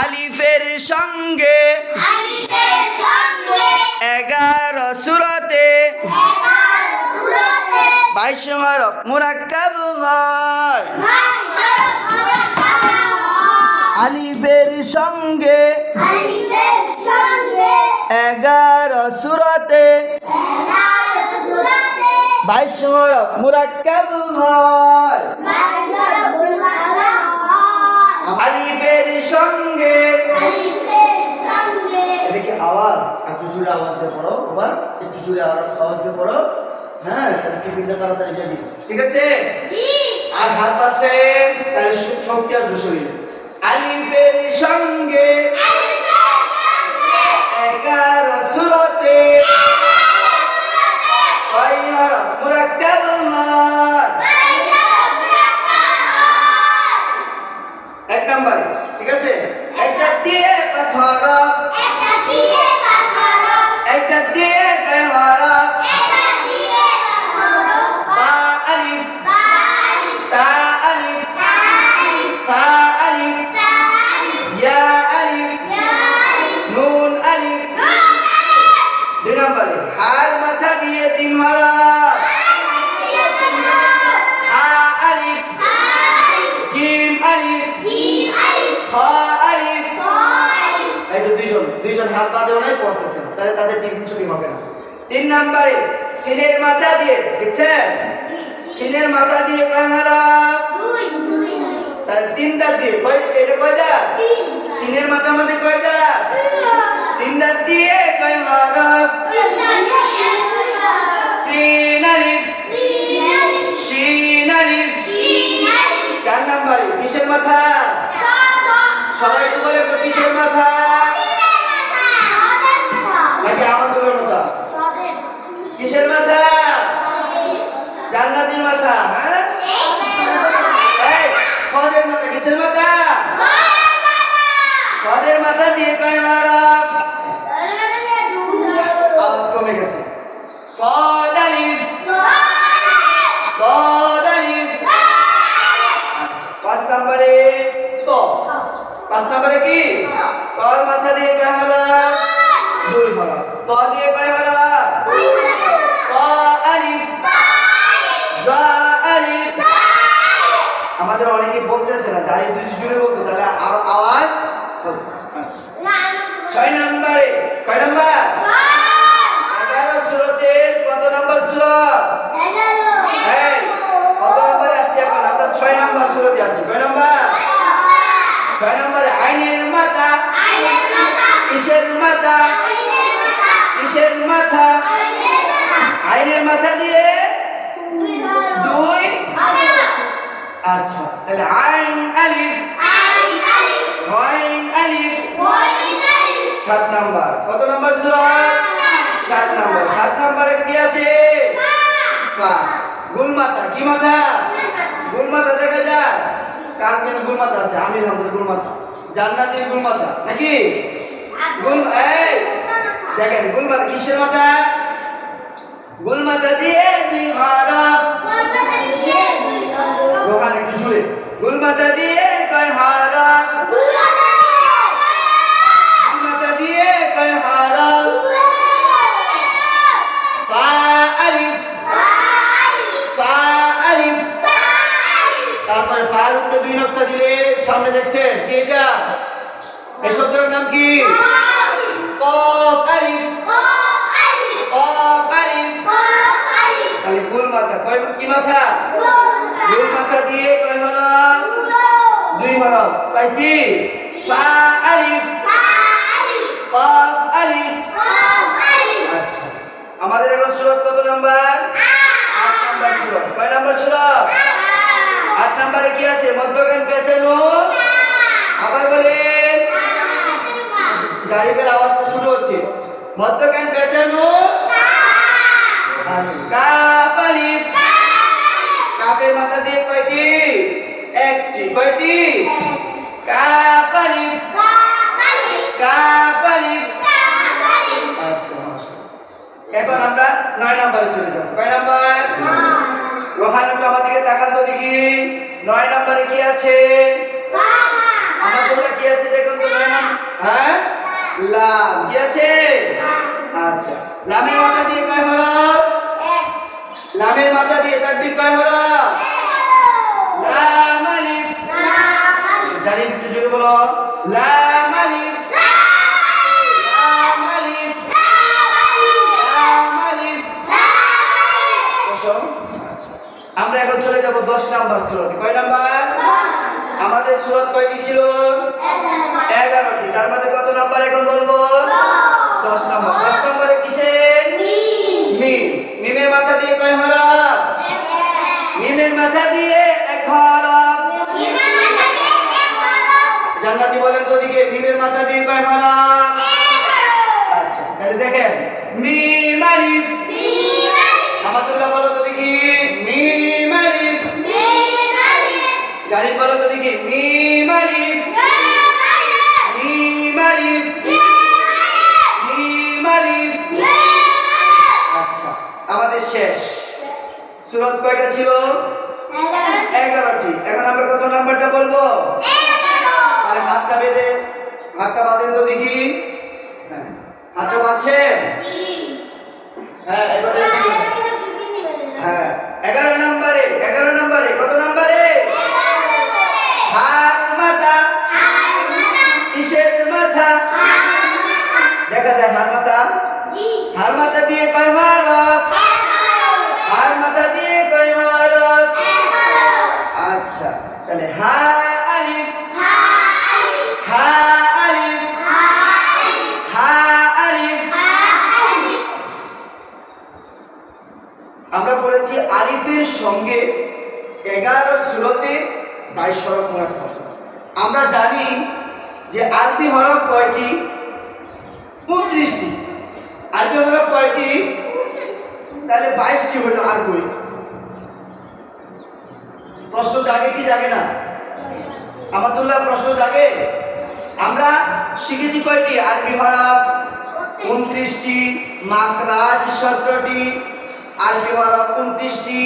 আলিফের সঙ্গে 11 সূরাতে 22 হরফ মুরাক্কাব হয়। আলিফের সঙ্গে 11 সূরাতে 22 হরফ মুরাক্কাব হয়। আলিফের সঙ্গে এটা কি আওয়াজ? একটু জোরে আওয়াজ দিয়ে পড়ো বাবা, একটু জোরে আওয়াজ দিয়ে পড়ো। হ্যাঁ, তাহলে টিফিনটা তাড়াতাড়ি যাবি, ঠিক আছে? আর হাত পাচ্ছে তাহলে শক্তি আসবে শরীরে। আলিফের সঙ্গে 11 সূরাতে 22 হরফ মুরাক্কাব হয়। এক নম্বরে, ঠিক আছে? একটা দিয়ে 5 হরফ, একটা দিয়ে 6 হরফ। বা আলিফ, তা আলিফ, ফা আলিফ, ইয়া আলিফ, নুন আলিফ। 2 নম্বরে হার মাথা দিয়ে 3 হরফ। হা আলিফ, জিম আলিফ, খা আলিফ। এই যে দুইজন হাত বাঁধেও নাই, পড়তেছে না, তাহলে তাদের টিফিন ছুটি হবে না। 3 নম্বরে সিনের মাথা দিয়ে, দেখছেন? সিনের মাথা দিয়ে কয় হরফ? তাহলে 3 দাঁত দিয়ে এটা কয় দাঁত? সিনের মাথার মধ্যে কয় দাঁত? 3 দাঁত দিয়ে কয় হরফ? সিন আলিফ, শিন আলিফ। 4 নম্বরে কিসের মাথা? সবাই তো বলে তো কিসের মাথা? নাকি আমাদের মাথা? কিসের মাথা? জান্নাতের মাথা। হ্যাঁ, এই সদের মাথা। কিসের মাথা? সদের মাথা দিয়ে কয় হরফ? আওয়াজ কমে গেছে। সদ আলিফ, সদ আলিফ। 5 নম্বরে তো 5 নম্বরে কি? তোর মাথা দিয়ে কয় হরফ? 2 হরফ। তো দিয়ে কয় হরফ? তা আলিফ, জা আলিফ। আমাদের অনেকে বলতেছে না, যাই দুই জুড়ে বলতো তাহলে আওয়াজ হতো। 6 নম্বরে কয় নাম্বার? 11 সূরাতের কত নম্বর সূরা? এই কত নম্বরে আসছে এখন? আমরা 6 নম্বর সূরাতে আছি। কয় নম্বর? 6 নম্বরে আইনের মাথা। কিসের মাথা? কিসের মাথা? আইনের মাথা দিয়ে 2। আচ্ছা, তাহলে আইন আলিফ, আইন আলিফ। 7 নম্বর। কত নম্বর সূরা? 7 নম্বর। 7 নম্বরে কি আছে? ফা। গুল মাথা। কি মাথা? গুল মাথা দেখা যায়। কার কোন গুল মাথা আছে? আমির হামজার গুল মাথা, জান্নাতের গুল মাথা নাকি? গুল, এই দেখেন গুল মাথা কিসের মাথা? গুল মাথা দিয়ে 2 হরফ। রোহান একটু জুড়ে। গুল মাথা দিয়ে কয় হরফ? গুল মাথা দিয়ে কয় হরফ? ফা আলিফ, ফা আলিফ। তারপরে ফার উপরে 2 নকতা দিলে সামনে দেখছেন কি এটা? এই শব্দের নাম কি? কফ আলিফ, কফ আলিফ। তাহলে গুল মাথা কয় কি মাথা? গুল মাথা দিয়ে কয় হরফ? 2 হরফ। পাইছি? ফা আলিফ, কফ আলিফ। আচ্ছা, আমাদের এখন সূরা কত নাম্বার? 8 নাম্বার সূরা। কয় নাম্বার সূরা? 8 নম্বরে কি আছে? মধ্যখান পেঁচানো। আবার বলেন, জারিফের আওয়াজটা ছোট হচ্ছে। মধ্যখান পেঁচানো। আচ্ছা, কাফ আলিফ। কাফের মাথা দিয়ে কয়টি? 1টি। কয়টি? কাফ আলিফ, কাফ আলিফ। আচ্ছা, এখন আমরা 9 নম্বরে চলে যাব। কয় নাম্বার? রোহান একটু আমাদেরকে তাকান তো দেখি। 9 নম্বরে কি আছে? আমাদের কি আছে দেখুন তো। 9 লাম কি আছে? আচ্ছা, লামের মাথা দিয়ে কয় হরফ? লামের মাথা দিয়ে তাকবীর কয় হরফ? লাম আলিফ। জানি একটু জোরে বলো, লাম আলিফ। লাম আলিফ। লাম আলিফ। বসো। আচ্ছা, আমরা এখন চলে যাব 10 নাম্বার সূরাতে। কয় নাম্বার? আমাদের সূরা কয়টি ছিল? 11টি। তার মধ্যে কত নাম্বার এখন বলবো? 10 নাম্বার। 10 নম্বরে কিসের? মিম। মিমের মাথা দিয়ে কয় হরফ? মিমের মাথা দিয়ে এক হরফ। জান্নাতি বলেন তো দিকে, মিমের মাথা দিয়ে কয় হরফ? আচ্ছা, তাহলে দেখেন, মিম আলিফ। আমাতুল্লাহ বলো তো দেখি, মিম আলিফ। জারিফ বলো তো দেখি, মিম আলিফ। মিম আলিফ। মিম আলিফ। আচ্ছা, আমাদের শেষ সূরা কয়টা ছিল? 11টি। এখন আমরা কত নাম্বারটা বলবো? আরে হাতটা বেঁধে, হাতটা বাঁধেন তো দেখি। হ্যাঁ, হাতটা বাঁধছে? হ্যাঁ, এবারে হ্যাঁ, 11 নম্বরে কত নম্বরে? হাত মাথা। কিসের মাথা? দেখা যায় হাত মাথা। হাত মাথা দিয়ে কয় হরফ? হাত মাথা দিয়ে কয় হরফ? আচ্ছা, তাহলে হা আলিফ। হা আলিফ। হা আলিফ। আমরা পড়েছি আলিফের সঙ্গে 11 সূরাতে 22 হরফ মুরাক্কাব। আমরা জানি যে আরবি হরফ কয়টি? 29টি। আরবি হরফ কয়টি? তাহলে 22টি হলো। আর কই প্রশ্ন জাগে কি জাগে না? আমাতুল্লাহ প্রশ্ন জাগে। আমরা শিখেছি কয়টি আরবি হরফ? 29টি। মাখরাজ 17টি। আরবি হরফ 29টি।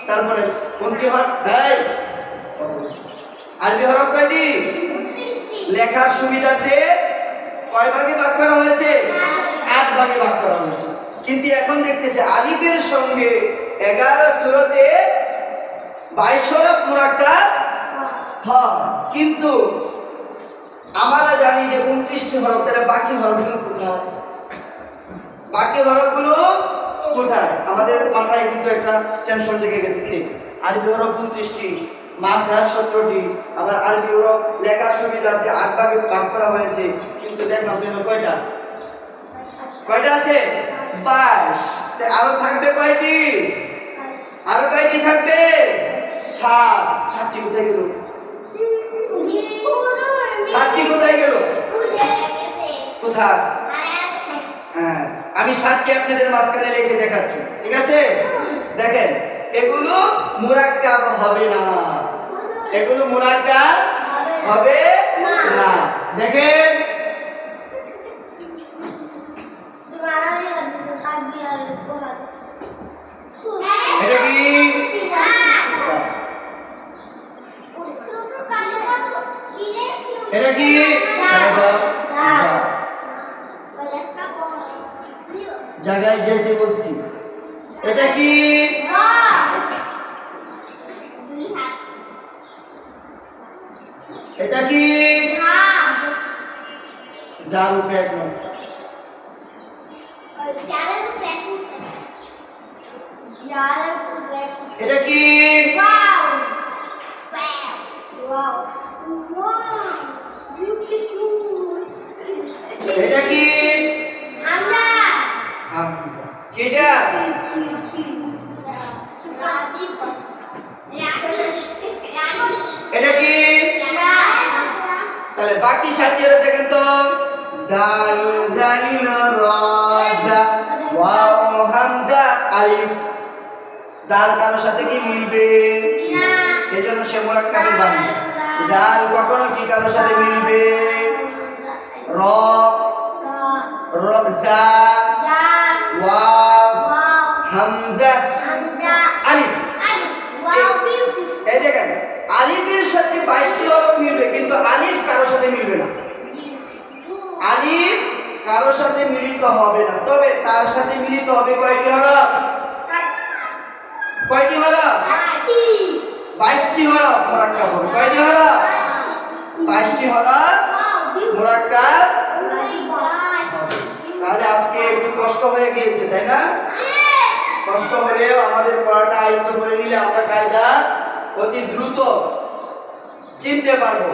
তারপরে কোনটি হরফ? আরবি হরফ কয়টি? লেখার সুবিধাতে কয় ভাগে ভাগ করা হয়েছে? 8 ভাগে ভাগ করা হয়েছে। কিন্তু এখন দেখতেছে আলিফের সঙ্গে 11 সূরাতে 22 হরফ মুরাক্কাব হয়, কিন্তু আমরা জানি যে 29টি হরফ। তাহলে বাকি হরফগুলো কোথায়? বাকি হরফগুলো কোথায়? আমাদের মাথায় কিন্তু একটা টেনশন জেগে গেছে। কি আরবি হরফ 29টি, মাখরাজ 17টি, আবার আরবি হরফ লেখার সুবিধাতে 8 ভাগে ভাগ করা হয়েছে, কিন্তু দেখলাম তুমি কয়টা? কয়টা আছে? 22। আরো থাকবে কয়টি? আরো কয়টি থাকবে? 7। 7টি কোথায় গেল? 7টি কোথায় গেল? কোথায়? হ্যাঁ, আমি 7টি আপনাদের মাঝখানে লিখে দেখাচ্ছি, ঠিক আছে? দেখেন, এগুলো মুরাক্কাব হবে না। এগুলো মুরাক্কাব হবে না। দেখেন, এটা কি? এটা কি? জায়গায় যেতে বলছি। এটা কি? এটা কি? যার উপরে এক নয়। এটা কি? এটা কি? কেটা? এটা কি? তাহলে বাকি 7টি দেখেন তো। দাল, দালিল, রা, জা, ওয়াও, হামজা, আলিফ। দাল কারোর সাথে কি মিলবে? এজন্য সে মুরাক্কাবে বানায়। দাল কখনো কি কারোর সাথে মিলবে? র, জা, ওয়াও, হামজা, আলিফ। এই দেখেন, আলিফের সাথে 22টি হরফ মিলবে, কিন্তু আলিফ কারোর সাথে মিলবে না। আলিফ কারোর সাথে মিলিত হবে না, তবে তার সাথে মিলিত হবে কয়টি হরফ? কয়টি হরফ? 22টি হরফ মুরাক্কাব হবে। কয়টি হরফ? 22টি হরফ মুরাক্কাব। তাহলে আজকে একটু কষ্ট হয়ে গিয়েছে, তাই না? কষ্ট হলেও আমাদের পড়াটা আয়ত্ত করে নিলে আমরা কায়দা অতি দ্রুত চিনতে পারবো।